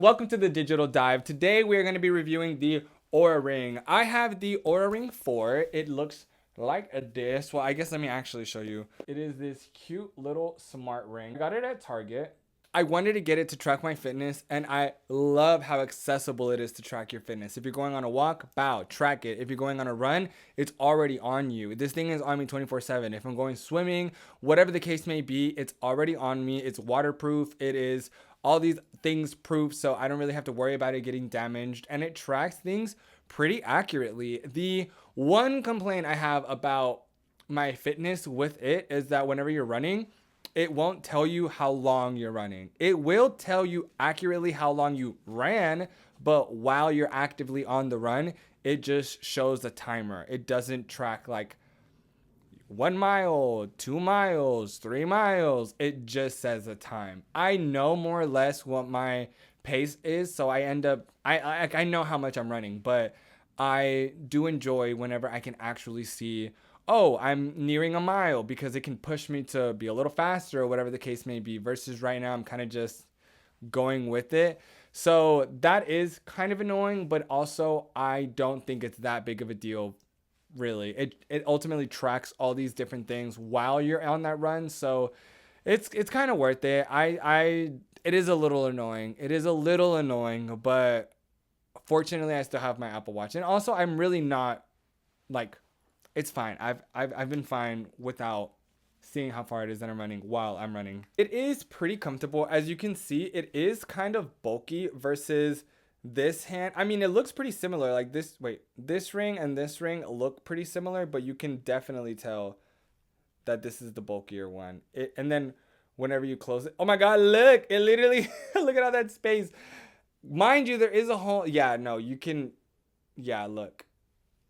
Welcome to the Digital Dive. Today we are going to be reviewing the Oura Ring. I have the Oura Ring 4. It looks like this. Well, I guess let me actually show you. It is this cute little smart ring. I got it at Target. I wanted to get it to track my fitness, and I love how accessible it is to track your fitness. If you're going on a walk, bow, track it. If you're going on a run, it's already on you. This thing is on me 24/7. If I'm going swimming, whatever the case may be, it's already on me. It's waterproof. It is all these things proof, so I don't really have to worry about it getting damaged, and it tracks things pretty accurately. The one complaint I have about my fitness with it is that whenever you're running, it won't tell you how long you're running. It will tell you accurately how long you ran, but while you're actively on the run, it just shows the timer. It doesn't track like 1 mile, 2 miles, 3 miles. It just says the time. I know more or less what my pace is, so I end up I know how much I'm running, but I do enjoy whenever I can actually see, oh, I'm nearing a mile, because it can push me to be a little faster or whatever the case may be, versus right now I'm kind of just going with it. So that is kind of annoying, but also I don't think it's that big of a deal, really. It ultimately tracks all these different things while you're on that run, so it's kind of worth it. I it is a little annoying. It is a little annoying, but fortunately I still have my Apple Watch. And also I'm really not like, it's fine. I've been fine without seeing how far it is that I'm running while I'm running. It is pretty comfortable. As you can see, it is kind of bulky versus this hand. I mean, it looks pretty similar. Like this ring and this ring look pretty similar, but you can definitely tell that this is the bulkier one. And then whenever you close it, oh my God, look, it literally, look at all that space. Mind you, there is a hole. Yeah, no, you can, yeah, look.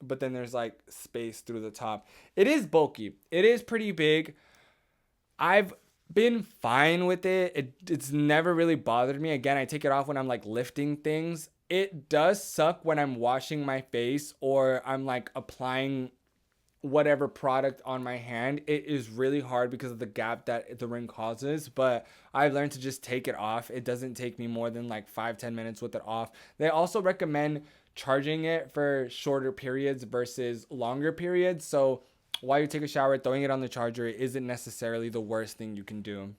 But then there's like space through the top. It is bulky. It is pretty big. I've been fine with it. It's never really bothered me. Again, I take it off when I'm like lifting things. It does suck when I'm washing my face or I'm like applying whatever product on my hand. It is really hard because of the gap that the ring causes, but I've learned to just take it off. It doesn't take me more than like 5-10 minutes with it off. They also recommend charging it for shorter periods versus longer periods, so while you take a shower, throwing it on the charger isn't necessarily the worst thing you can do.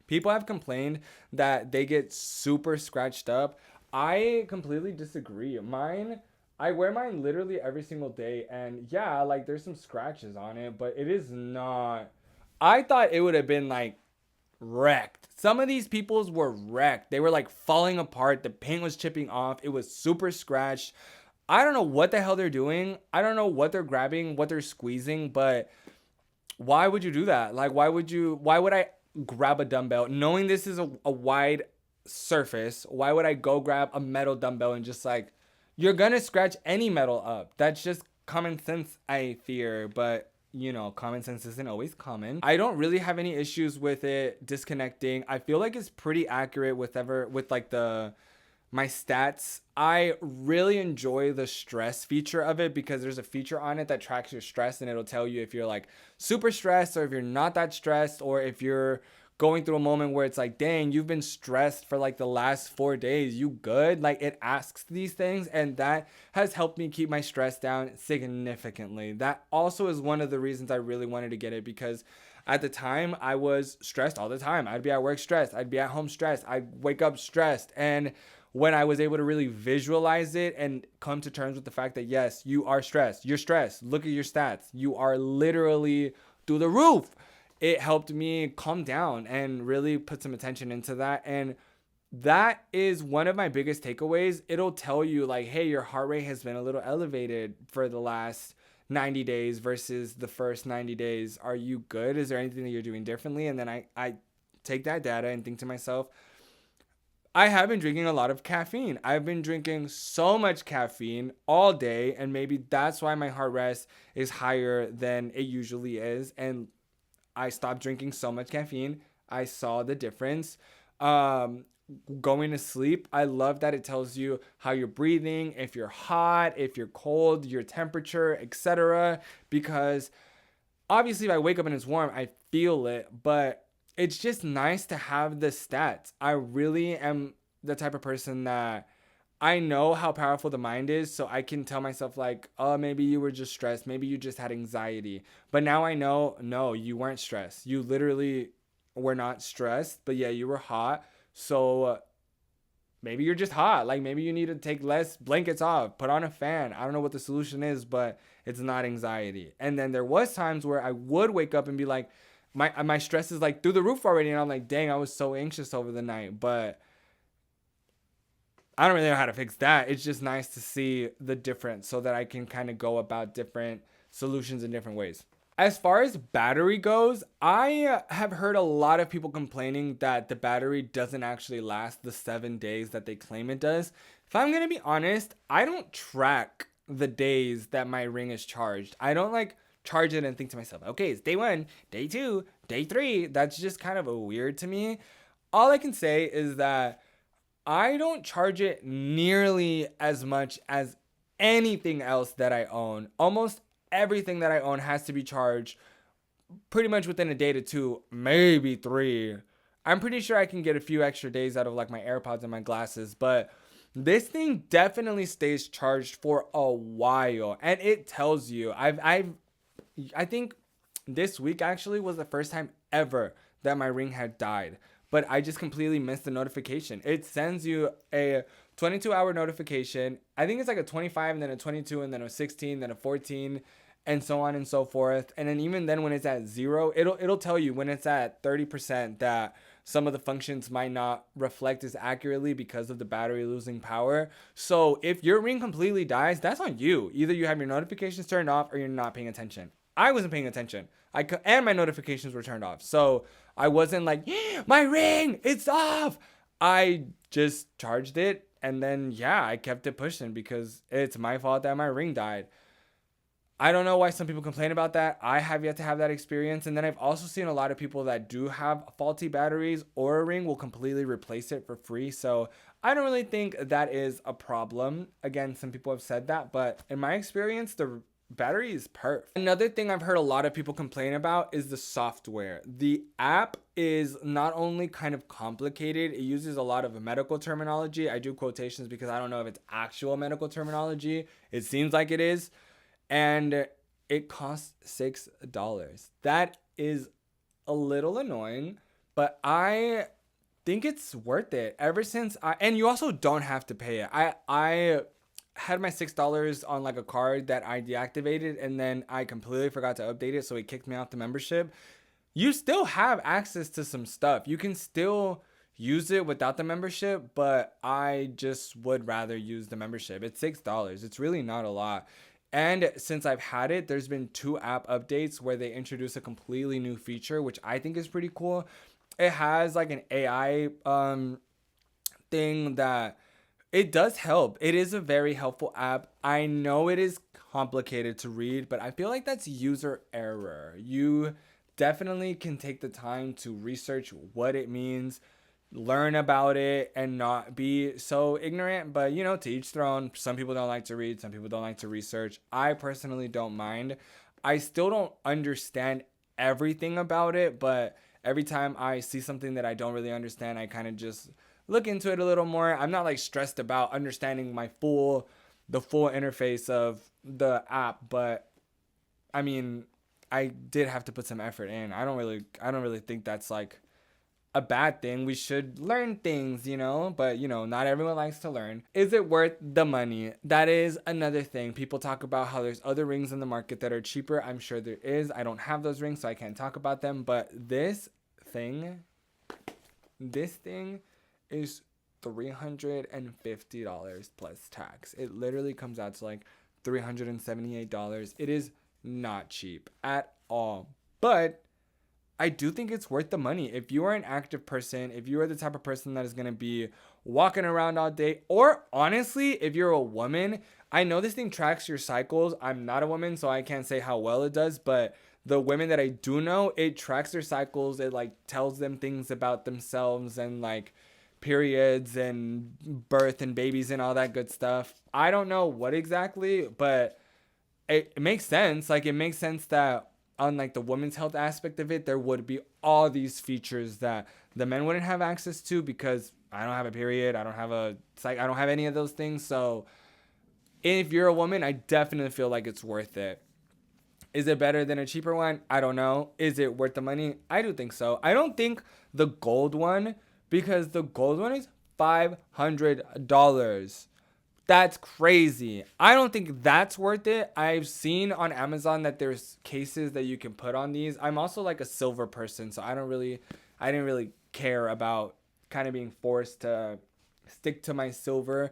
People have complained that they get super scratched up. I completely disagree. I wear mine literally every single day, and yeah, like there's some scratches on it, but it is not. I thought it would have been like wrecked. Some of these people's were wrecked. They were like falling apart. The paint was chipping off. It was super scratched. I don't know what the hell they're doing. I don't know what they're grabbing, what they're squeezing, but why would you do that? Like, why would I grab a dumbbell knowing this is a wide surface? Why would I go grab a metal dumbbell and just like, you're gonna scratch any metal up? That's just common sense, I fear, but common sense isn't always common. I don't really have any issues with it disconnecting. I feel like it's pretty accurate with like my stats. I really enjoy the stress feature of it, because there's a feature on it that tracks your stress, and it'll tell you if you're like super stressed or if you're not that stressed, or if you're going through a moment where it's like, dang, you've been stressed for like the last 4 days, you good? Like, it asks these things, and that has helped me keep my stress down significantly. That also is one of the reasons I really wanted to get it, because at the time I was stressed all the time. I'd be at work stressed, I'd be at home stressed, I'd wake up stressed. And when I was able to really visualize it and come to terms with the fact that yes, you are stressed, you're stressed, look at your stats, you are literally through the roof, it helped me calm down and really put some attention into that. And that is one of my biggest takeaways. It'll tell you like, hey, your heart rate has been a little elevated for the last 90 days versus the first 90 days. Are you good? Is there anything that you're doing differently? And then I take that data and think to myself, I have been drinking a lot of caffeine. I've been drinking so much caffeine all day, and maybe that's why my heart rate is higher than it usually is. And I stopped drinking so much caffeine. I saw the difference. Going to sleep, I love that it tells you how you're breathing, if you're hot, if you're cold, your temperature, etc. Because obviously if I wake up and it's warm, I feel it, but it's just nice to have the stats. I really am the type of person that I know how powerful the mind is, so I can tell myself like, oh, maybe you were just stressed, maybe you just had anxiety. But now I know, no, you weren't stressed. You literally were not stressed, but yeah, you were hot. So maybe you're just hot. Like maybe you need to take less blankets off, put on a fan. I don't know what the solution is, but it's not anxiety. And then there was times where I would wake up and be like, my stress is like through the roof already, and I'm like, dang, I was so anxious over the night, but I don't really know how to fix that. It's just nice to see the difference so that I can kind of go about different solutions in different ways. As far as battery goes, I have heard a lot of people complaining that the battery doesn't actually last the 7 days that they claim it does. If I'm going to be honest, I don't track the days that my ring is charged. I don't like charge it and think to myself, okay, it's day 1, day 2, day 3. That's just kind of a weird to me. All I can say is that I don't charge it nearly as much as anything else that I own. Almost everything that I own has to be charged pretty much within a day to 2, maybe 3. I'm pretty sure I can get a few extra days out of like my AirPods and my glasses, but this thing definitely stays charged for a while, and it tells you. I think this week actually was the first time ever that my ring had died, but I just completely missed the notification. It sends you a 22-hour notification. I think it's like a 25 and then a 22 and then a 16, then a 14 and so on and so forth. And then even then when it's at 0, it'll tell you when it's at 30% that some of the functions might not reflect as accurately because of the battery losing power. So if your ring completely dies, that's on you. Either you have your notifications turned off or you're not paying attention. I wasn't paying attention. And my notifications were turned off. So I wasn't like, my ring, it's off. I just charged it. And then, yeah, I kept it pushing because it's my fault that my ring died. I don't know why some people complain about that. I have yet to have that experience. And then I've also seen a lot of people that do have faulty batteries. Oura Ring will completely replace it for free. So I don't really think that is a problem. Again, some people have said that. But in my experience, the battery is perfect. Another thing I've heard a lot of people complain about is the software. The app is not only kind of complicated, it uses a lot of medical terminology. I do quotations because I don't know if it's actual medical terminology. It seems like it is. And it costs $6. That is a little annoying, but I think it's worth it. Ever since and you also don't have to pay it. I had my $6 on like a card that I deactivated, and then I completely forgot to update it, so it kicked me off the membership. You still have access to some stuff. You can still use it without the membership, but I just would rather use the membership. It's $6. It's really not a lot. And since I've had it, there's been 2 app updates where they introduce a completely new feature, which I think is pretty cool. It has like an AI thing that it does help. It is a very helpful app. I know it is complicated to read, but I feel like that's user error. You definitely can take the time to research what it means, learn about it, and not be so ignorant. But you know, to each their own. Some people don't like to read, some people don't like to research. I personally don't mind. I still don't understand everything about it, but every time I see something that I don't really understand, I kind of just look into it a little more. I'm not like stressed about understanding the full interface of the app, but I mean, I did have to put some effort in. I don't really think that's like a bad thing. We should learn things, but not everyone likes to learn. Is it worth the money? That is another thing. People talk about how there's other rings in the market that are cheaper. I'm sure there is. I don't have those rings, so I can't talk about them, but this thing is $350 plus tax. It literally comes out to like $378. It is not cheap at all. But I do think it's worth the money. If you are an active person, if you are the type of person that is going to be walking around all day, or honestly, if you're a woman, I know this thing tracks your cycles. I'm not a woman, so I can't say how well it does, but the women that I do know, it tracks their cycles. It like tells them things about themselves and like periods and birth and babies and all that good stuff. I don't know what exactly, but it makes sense. Like it makes sense that on like the women's health aspect of it, there would be all these features that the men wouldn't have access to, because I don't have a period, I don't have a psych, I don't have any of those things. So if you're a woman, I definitely feel like it's worth it. Is it better than a cheaper one? I don't know. Is it worth the money? I do think so. I don't think the gold one, because the gold one is $500. That's crazy. I don't think that's worth it. I've seen on Amazon that there's cases that you can put on these. I'm also like a silver person, so I didn't really care about kind of being forced to stick to my silver.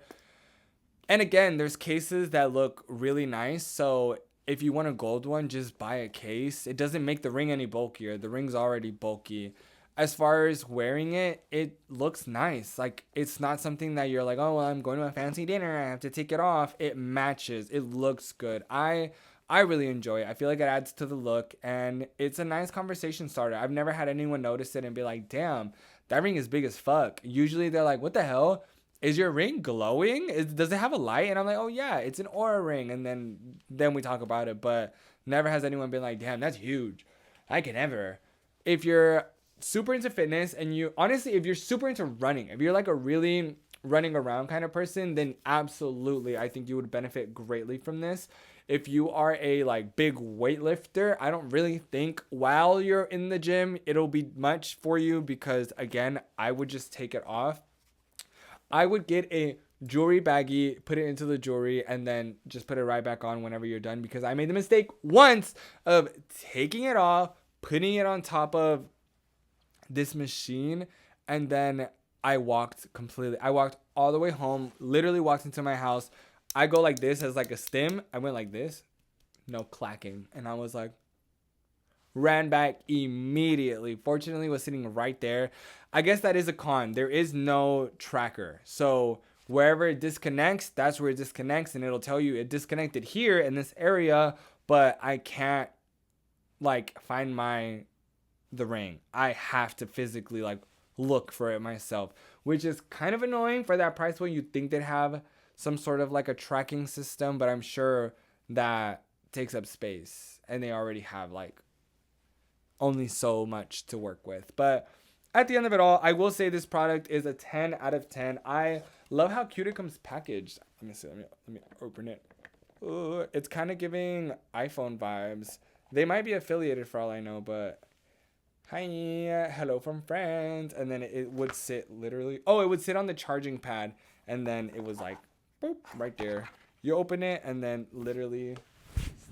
And again, there's cases that look really nice. So if you want a gold one, just buy a case. It doesn't make the ring any bulkier. The ring's already bulky. As far as wearing it, it looks nice. Like, it's not something that you're like, oh, well, I'm going to a fancy dinner, I have to take it off. It matches. It looks good. I really enjoy it. I feel like it adds to the look, and it's a nice conversation starter. I've never had anyone notice it and be like, damn, that ring is big as fuck. Usually they're like, what the hell? Is your ring glowing? Does it have a light? And I'm like, oh yeah, it's an Oura ring. And then we talk about it, but never has anyone been like, damn, that's huge. I can never. If you're super into fitness, and if you're super into running, if you're like a really running around kind of person, then absolutely, I think you would benefit greatly from this. If you are a like big weightlifter, I don't really think while you're in the gym it'll be much for you, because again, I would just take it off. I would get a jewelry baggie, put it into the jewelry, and then just put it right back on whenever you're done, because I made the mistake once of taking it off, putting it on top of this machine, and then I walked all the way home, literally walked into my house. I go like this as like a stim. I went like this, no clacking. And I was like, ran back immediately. Fortunately, was sitting right there. I guess that is a con. There is no tracker. So wherever it disconnects, that's where it disconnects, and it'll tell you it disconnected here in this area, but I can't like find the ring. I have to physically like look for it myself, which is kind of annoying for that price point. You'd think they'd have some sort of like a tracking system, but I'm sure that takes up space, and they already have like only so much to work with. But at the end of it all, I will say this product is a 10 out of 10. I love how cute it comes packaged. Let me see. Let me open it. Ooh, it's kind of giving iPhone vibes. They might be affiliated for all I know, but hi, hello from friends. And then it would sit literally. Oh, it would sit on the charging pad, and then it was like, boop, right there. You open it, and then literally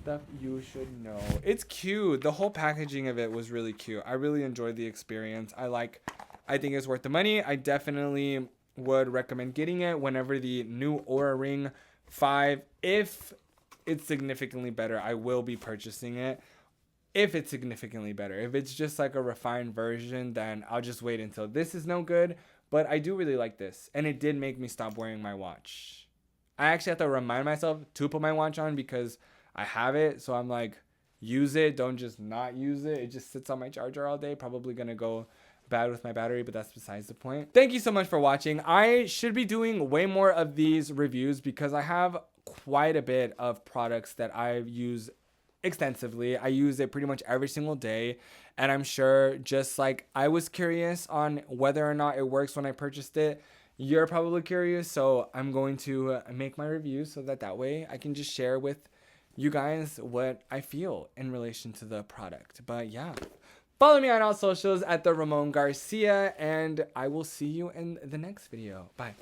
stuff you should know. It's cute. The whole packaging of it was really cute. I really enjoyed the experience. I think it's worth the money. I definitely would recommend getting it whenever the new Oura Ring 5, if it's significantly better, I will be purchasing it. If it's significantly better. If it's just like a refined version, then I'll just wait until this is no good. But I do really like this, and it did make me stop wearing my watch. I actually have to remind myself to put my watch on, because I have it, so I'm like, use it, don't just not use it. It just sits on my charger all day. Probably gonna go bad with my battery, but that's besides the point. Thank you so much for watching. I should be doing way more of these reviews, because I have quite a bit of products that I use extensively. I use it pretty much every single day, and I'm sure, just like I was curious on whether or not it works when I purchased it, you're probably curious. So I'm going to make my reviews so that way I can just share with you guys what I feel in relation to the product. But yeah, follow me on all socials at the Ramone Garcia, and I will see you in the next video. Bye.